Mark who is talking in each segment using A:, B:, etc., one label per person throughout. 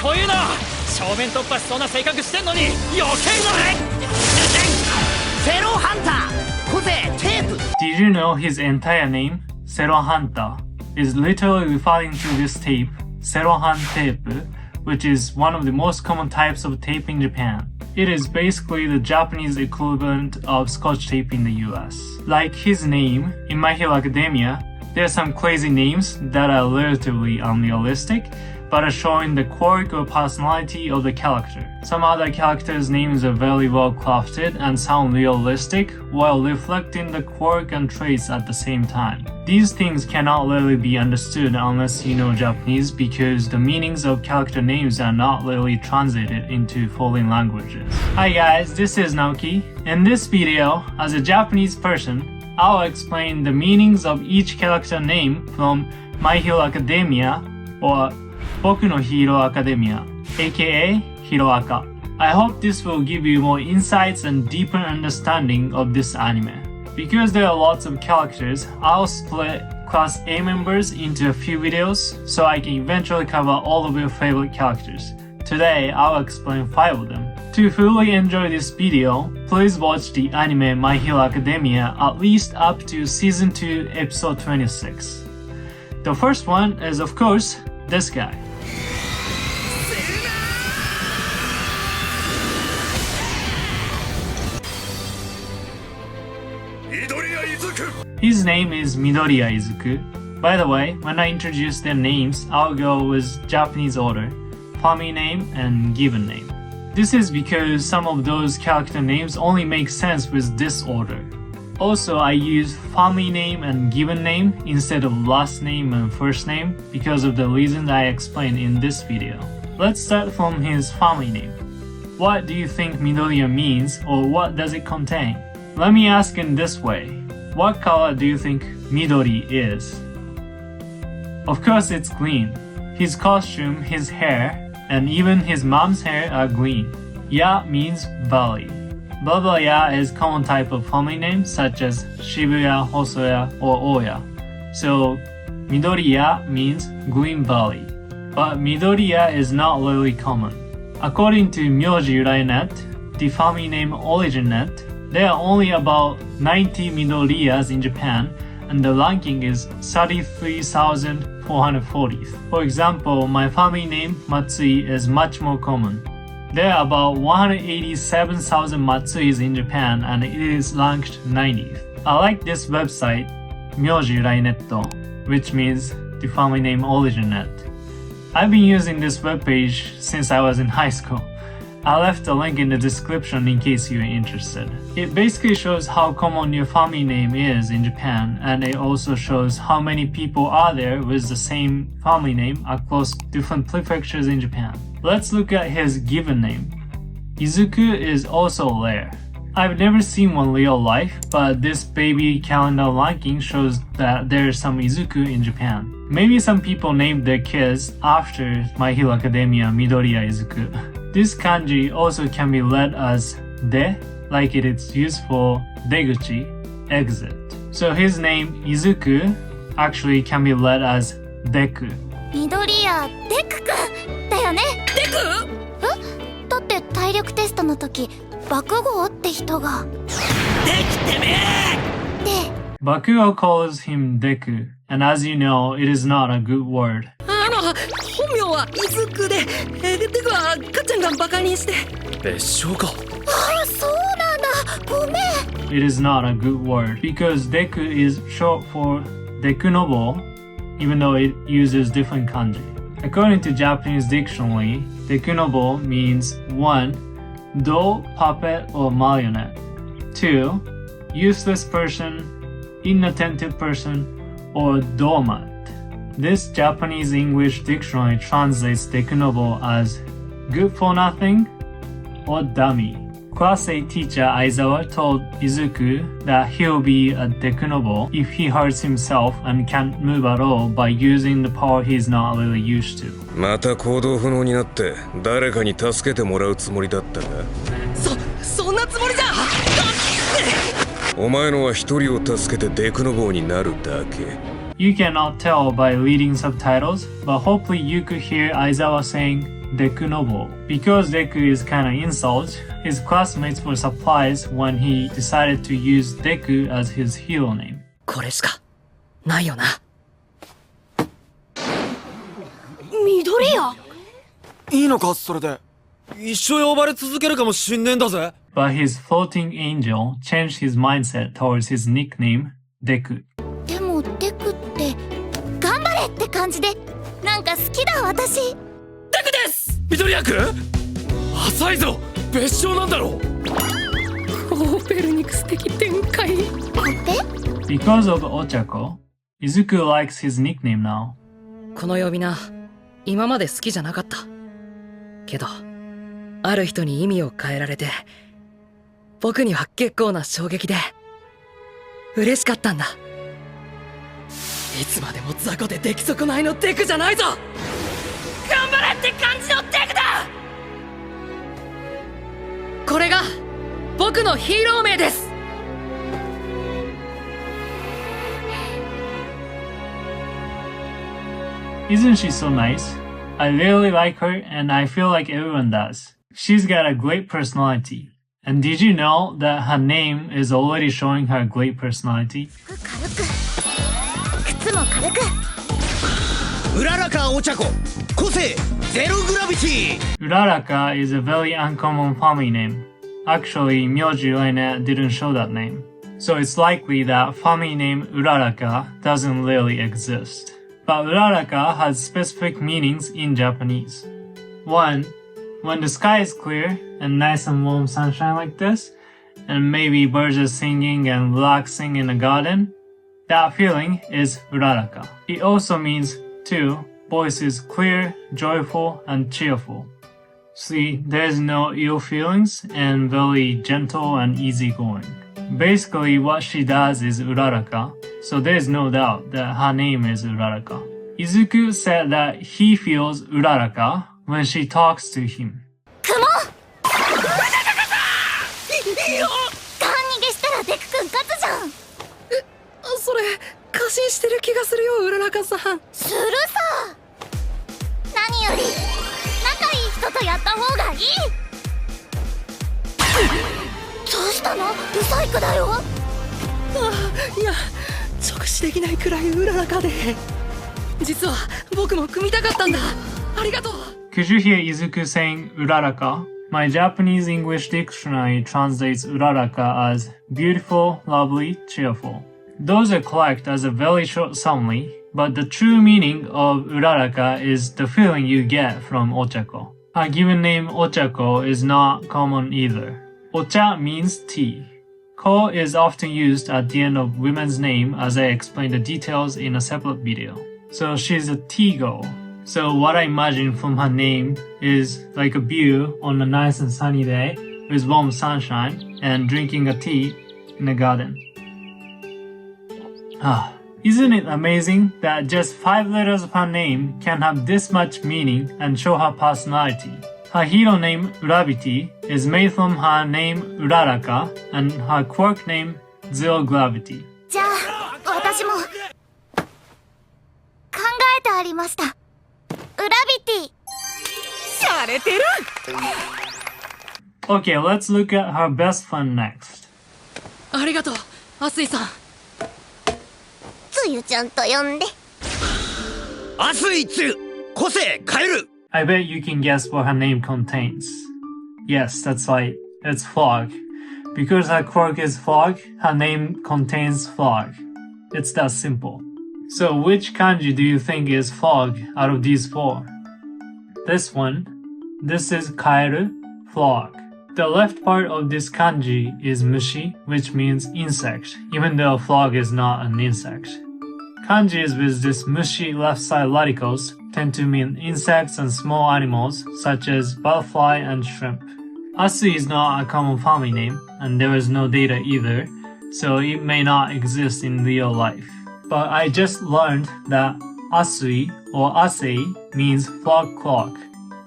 A: こういうの正面突破しそうな性格してんのに避けるのね。セロハンター個性テープ。
B: Did you know his entire name, Sero Hanta, is literally referring to this tape, Cellophane Tape, which is one of the most common types of tape in Japan. It is basically the Japanese equivalent of Scotch tape in the US. Like his name, in My Hero Academia, there are some crazy names that are relatively unrealistic, but are showing the quirk or personality of the character. Some other characters' names are very well crafted and sound realistic while reflecting the quirk and traits at the same time. These things cannot really be understood unless you know Japanese because the meanings of character names are not really translated into foreign languages. Hi guys, this is Naoki. In this video, as a Japanese person, I'll explain the meanings of each character name from My Hero Academia or Boku no Hero Academia, aka Hiroaka. I hope this will give you more insights and deeper understanding of this anime. Because there are lots of characters, I'll split Class A members into a few videos so I can eventually cover all of your favorite characters. Today, I'll explain 5 of them. To fully enjoy this video, please watch the anime My Hero Academia at least up to Season 2, Episode 26. The first one is, of course, this guy. His name is Midoriya Izuku. By the way, when I introduce their names, I'll go with Japanese order, family name and given name. This is because some of those character names only make sense with this order. Also, I use family name and given name instead of last name and first name because of the reasons I explained in this video. Let's start from his family name. What do you think Midoriya means, or what does it contain? Let me ask in this way. What color do you think Midori is? Of course it's green. His costume, his hair, and even his mom's hair are green. Ya means valley. Blah blah ya is common type of family names such as Shibuya, Hosoya, or Oya. So Midoriya means green valley. But Midoriya is not really common. According to Myoji Yurai Net, the family name origin net, there are only about 90 Midoriyas in Japan, and the ranking is 33,440. For example, my family name Matsui is much more common. There are about 187,000 Matsuis in Japan, and it is ranked 90th. I like this website, Myoji Yurai net, which means the family name origin net. I've been using this webpage since I was in high school. I left a link in the description in case you're interested. It basically shows how common your family name is in Japan, and it also shows how many people are there with the same family name across different prefectures in Japan. Let's look at his given name. Izuku is also rare. I've never seen one real life, but this baby calendar ranking shows that there's some Izuku in Japan. Maybe some people named their kids after My Hero Academia Midoriya Izuku. This kanji also can be read as de, like it is used for deguchi, exit. So his name Izuku actually can be read as deku.
C: Midoriya Deku-くんだよね。デク？え？だって体力テストの時、Bakugoって人が。できてめえ！で、
B: Bakugo calls him deku, and as you know, it is not a good word.
D: 本名はイズクで、デクはかっちゃんがバカにして。別称か。
C: ああ、そうなんだ。ごめん。
B: It is not a good word because deku is short for dekunobo, even though it uses different kanji. According to Japanese dictionary, dekunobo means 1. Doll, puppet, or marionette. 2. Useless person, inattentive person, or doormat. This Japanese English dictionary translates dekunobo as good for nothing or dummy. Class A teacher Aizawa told Izuku that he'll be a dekunobo if he hurts himself and can't move at all by using the power he's not really used to.
E: また行動不能になって誰かに助けてもらうつもりだったか？
D: そんなつもりじゃ。
E: お前のは一人を助けてデクノボーになるだけ。
B: You cannot tell by reading subtitles, but hopefully you could hear Aizawa saying Deku Nobo. Because Deku is kinda insult, his classmates were surprised when he decided to use Deku as his hero name.
D: これしかないよな。
C: 緑谷。
F: いいのかそれで。一生呼ばれ続けるかもしんねえんだぜ。
B: But his floating angel changed his mindset towards his nickname, Deku.
C: でもデクって頑張れって感じでなんか好きだ私。
A: デクです。緑谷君浅いぞ。別称なんだろう。
D: オーフェルニクス的展開。
C: で
B: Because of Ochako, Izuku likes his nickname now.
D: この呼び名今まで好きじゃなかった。けどある人に意味を変えられて僕には結構な衝撃で嬉しかったんだ。いつまでも雑魚で出来損ないのデクじゃないぞ。頑張れって感じのデクだ。これが僕のヒーロー名です。
B: Isn't she so nice? I really like her and I feel like everyone does. She's got a great personality. And did you know that her name is already showing her great personality?
C: 軽く靴も軽く。
A: Uraraka Ochaco 個性ゼログラビティ。
B: Uraraka is a very uncommon family name. Actually,名字由来net didn't show that name. So it's likely that family name Uraraka doesn't really exist. But Uraraka has specific meanings in Japanese. 1. When the sky is clear and nice and warm sunshine like this, and maybe birds are singing and relaxing in the garden, that feeling is Uraraka. It also means 2. Voice is clear, joyful, and cheerful. 3. There's no ill feelings and very gentle and easygoing. Basically, what she does is Uraraka, so there's no doubt that her name is Uraraka. Izuku said that he feels Uraraka when she talks to him.
C: 雲ガン逃げしたらデク君勝つじゃん。
D: それ過信してる気がするよ、うららかさん。
C: するさ。何より仲いい人とやった方がいい。どうしたの？ブサイクだよ。
D: いや直視できないくらいうららかで、実は僕も組みたかったんだ。ありがとう。
B: Could you hear Izuku saying Uraraka? My Japanese English dictionary translates Uraraka as beautiful, lovely, cheerful. Those are correct as a very short summary, but the true meaning of Uraraka is the feeling you get from Ochako. Her given name Ochako is not common either. Ocha means tea. Ko is often used at the end of women's name, as I explained the details in a separate video. So she's a tea girl. So what I imagine from her name is like a view on a nice and sunny day with warm sunshine and drinking a tea in a garden. Isn't it amazing that just 5 letters of her name can have this much meaning and show her personality? Her hero name Urabiti is made from her name Uraraka and her quirk name Zero Gravity.
C: じゃあ私も考えてありました。ウラビティ。
D: 洒落てる。
B: Okay, let's look at her best friend next.
D: ありがとう、アスイさん。
C: つゆちゃんと呼んで。
A: Asui Tsuyu 個性変える。
B: I bet you can guess what her name contains. Yes, that's right. It's fog. Because her quirk is fog, her name contains fog. It's that simple. So which kanji do you think is fog out of these 4? This one. This is kaeru, fog. The left part of this kanji is mushi, which means insect, even though fog is not an insect. Kanjis with this mushi left side radicals tend to mean insects and small animals such as butterfly and shrimp. Asui is not a common family name, and there is no data either, so it may not exist in real life. But I just learned that Asui or Asei means fog clock.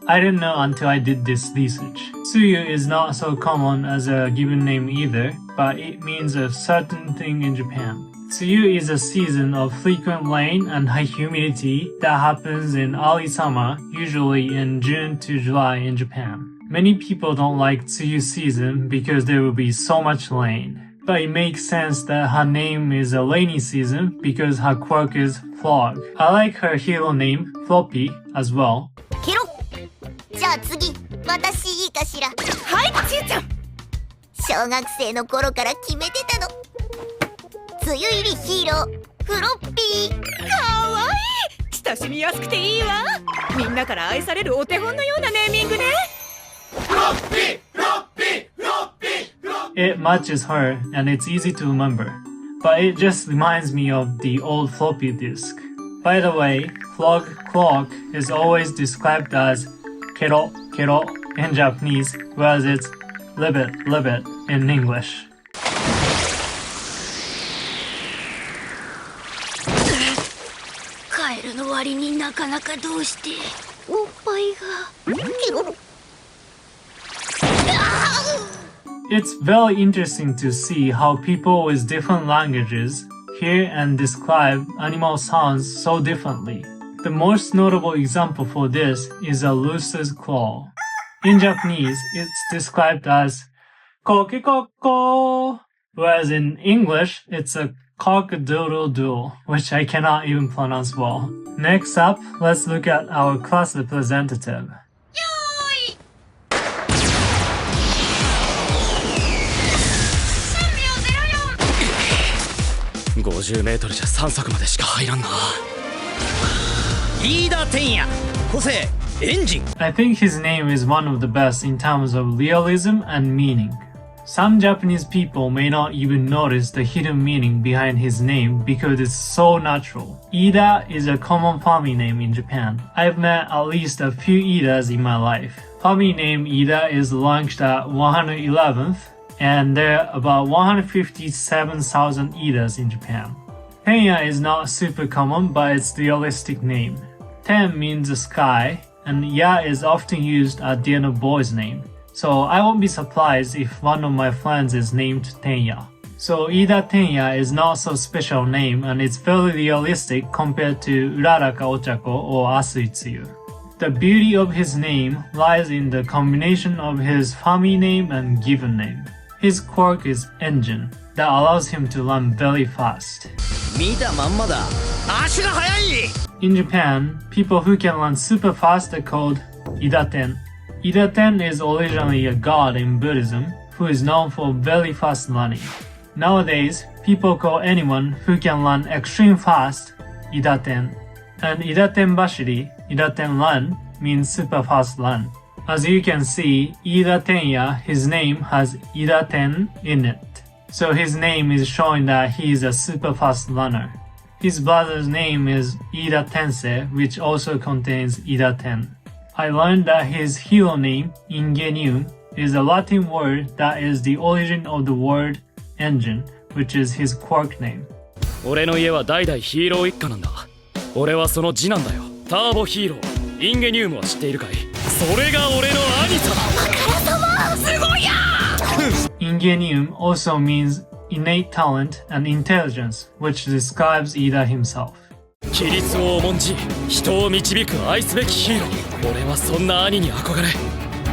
B: I didn't know until I did this research. Tsuyu is not so common as a given name either, but it means a certain thing in Japan. Tsuyu is a season of frequent rain and high humidity that happens in early summer, usually in June to July in Japan. Many people don't like Tsuyu season because there will be so much rain. But it makes sense that her name is a rainy season because her quirk is Frog. I like her hero name, Floppy, as well.
C: ケロじゃあ次私いいかしら。はいちゆちゃん。小学生の頃から決めてたの。梅雨入りヒーローフロッピー。
G: かわいい。親しみやすくていいわ。みんなから愛されるお手本のようなネーミングね。
B: It matches her and it's easy to remember, but it just reminds me of the old floppy disk. By the way, Frog Clock is always described as kero kero in Japanese, whereas it's ribbit ribbit in English.
C: カエルの割になかなかどうしておっぱいがケロロ。
B: It's very interesting to see how people with different languages hear and describe animal sounds so differently. The most notable example for this is a rooster's claw. In Japanese, it's described as kokekoko, whereas in English, it's a cock-a-doodle-doo, which I cannot even pronounce well. Next up, let's look at our class representative.
A: 50メートルじゃ3作までしか入らんな。飯田天也、個性、エンジン。
B: I think his name is one of the best in terms of realism and meaning. Some Japanese people may not even notice the hidden meaning behind his name because it's so natural. Iida is a common family name in Japan. I've met at least a few Iidas in my life. Family name Iida is ranked at 111th, and there are about 157,000 Iidas in Japan. Tenya is not super common, but it's the realistic name. Ten means the sky, and Ya is often used at the end of boy's name. So I won't be surprised if one of my friends is named Tenya. So Iida Tenya is not so special name, and it's very realistic compared to Uraraka Ochaco or Asui Tsuyu. The beauty of his name lies in the combination of his family name and given name. His quirk is engine that allows him to run very fast.
A: 見たまんまだ。足が速い。
B: In Japan, people who can run super fast are called Idaten. Idaten is originally a god in Buddhism who is known for very fast running. Nowadays, people call anyone who can run extreme fast Idaten. And Idaten Bashiri, Idaten run, means super fast run. As you can see, Iida Tenya, his name has Idaten in it. So his name is showing that he is a super fast runner. His brother's name is Iida Tensei, which also contains Idaten. I learned that his hero name, Ingenium, is a Latin word that is the origin of the word engine, which is his quirk name.
A: 俺の家は代々ヒーロー一家なんだ。俺はその次男だよ。ターボヒーロー、インゲニウムは知っているかい？それが俺の兄さ。すごいや
B: Ingenium also means innate talent and intelligence, which describes Iida himself.
A: 規律を重んじ、人を導く愛すべきヒーロー。俺はそんな兄に憧れ、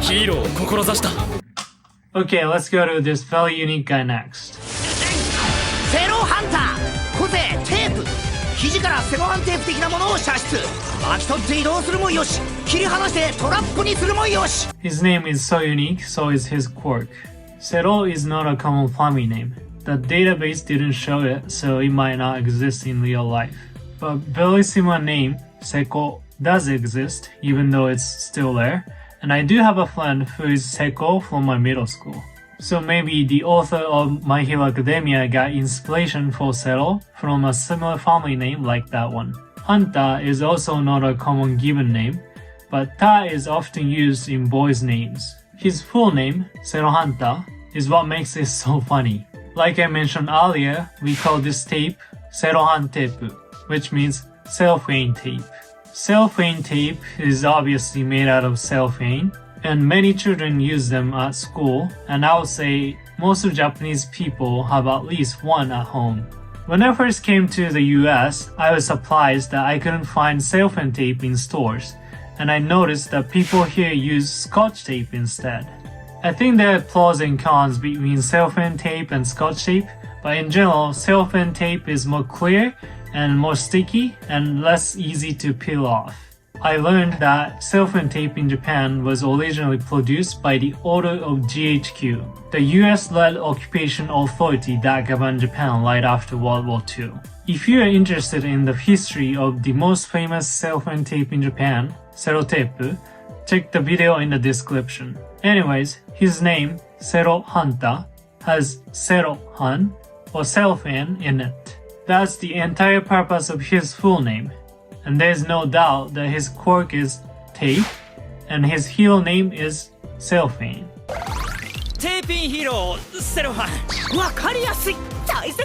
A: ヒーローを志した。
B: Okay, let's go to this very unique guy next.
H: セロハンター、個性テープ。肘からセロハンテープ的なものを射出。巻き取って移動するもよし、切り離してトラップにするもよし。
B: His name is so unique, so is his quirk. Sero is not a common family name. The database didn't show it, so it might not exist in real life. But very similar name, Seko, does exist, even though it's still there. And I do have a friend who is Seko from my middle school. So maybe the author of My Hero Academia got inspiration for Sero from a similar family name like that one. Hanta is also not a common given name, but Ta is often used in boys' names. His full name, Sero Hanta, is what makes it so funny. Like I mentioned earlier, we call this tape Cellophane Tape, which means cellophane tape. Cellophane tape is obviously made out of cellophane, and many children use them at school, and I would say most of Japanese people have at least one at home. When I first came to the US, I was surprised that I couldn't find cellophane tape in stores, and I noticed that people here use Scotch tape instead. I think there are pros and cons between cellophane tape and Scotch tape, but in general, cellophane tape is more clear and more sticky and less easy to peel off. I learned that cellophane tape in Japan was originally produced by the Order of GHQ, the US-led occupation authority that governed Japan right after World War II. If you are interested in the history of the most famous cellophane tape in Japan, Sero Tape, check the video in the description. Anyways, his name, Sero Hanta, has Sero Han or cellophane in it. That's the entire purpose of his full name. And there's no doubt that his quirk is tape, and his hero name is Cellophane.
A: テーピンヒーローセロハン
G: わかりやすい大切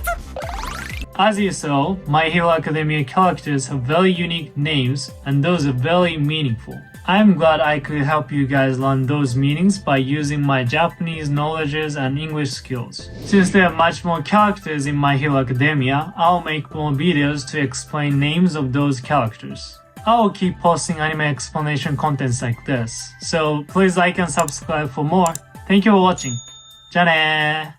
B: As you saw, My Hero Academia characters have very unique names, and those are very meaningful. I'm glad I could help you guys learn those meanings by using my Japanese knowledges and English skills. Since there are much more characters in My Hero Academia, I'll make more videos to explain names of those characters. I will keep posting anime explanation contents like this, so please like and subscribe for more. Thank you for watching. じゃあねー。